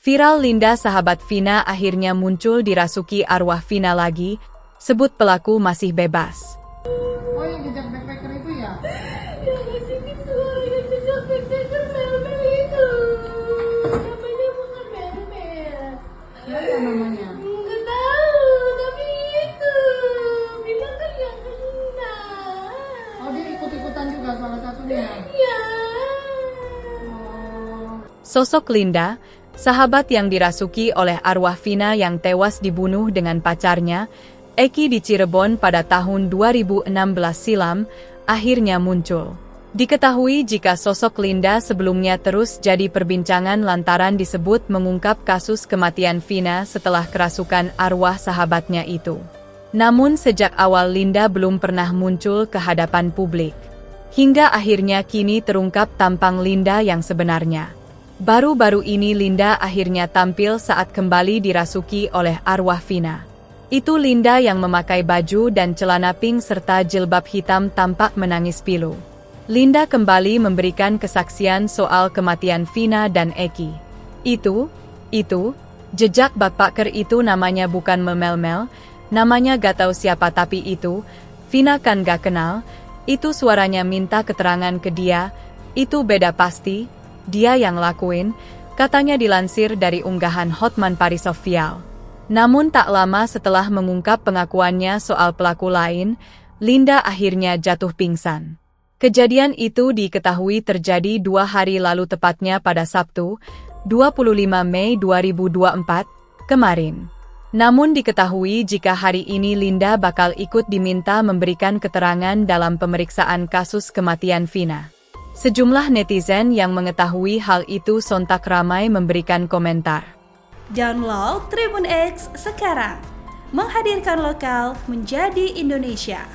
Viral Linda sahabat Vina akhirnya muncul dirasuki arwah Vina lagi, sebut pelaku masih bebas. Oh, yang jejak backpacker itu ya? Yang ngasih suara yang jejak backpacker Mel-Mel itu. Namanya bukan Mel-Mel. Apa namanya? Nggak tahu, tapi itu. Bilang kan yang kena. Oh, dia ikut-ikutan juga salah satunya. Ya. Oh. Sosok Linda, sahabat yang dirasuki oleh arwah Vina yang tewas dibunuh dengan pacarnya, Eki di Cirebon pada tahun 2016 silam, akhirnya muncul. Diketahui jika sosok Linda sebelumnya terus jadi perbincangan lantaran disebut mengungkap kasus kematian Vina setelah kerasukan arwah sahabatnya itu. Namun sejak awal Linda belum pernah muncul ke hadapan publik. Hingga akhirnya kini terungkap tampang Linda yang sebenarnya. Baru-baru ini Linda akhirnya tampil saat kembali dirasuki oleh arwah Vina. Itu Linda yang memakai baju dan celana pink serta jilbab hitam tampak menangis pilu. Linda kembali memberikan kesaksian soal kematian Vina dan Eki. Itu, jejak backpacker itu namanya bukan Mel-Mel, namanya gak tahu siapa tapi itu, Vina kan gak kenal, itu suaranya minta keterangan ke dia, itu beda pasti, dia yang lakuin, katanya dilansir dari unggahan Hotman Paris Official. Namun tak lama setelah mengungkap pengakuannya soal pelaku lain, Linda akhirnya jatuh pingsan. Kejadian itu diketahui terjadi 2 hari lalu tepatnya pada Sabtu, 25 Mei 2024, kemarin. Namun diketahui jika hari ini Linda bakal ikut diminta memberikan keterangan dalam pemeriksaan kasus kematian Vina. Sejumlah netizen yang mengetahui hal itu sontak ramai memberikan komentar. Download Tribun X sekarang, menghadirkan lokal menjadi Indonesia.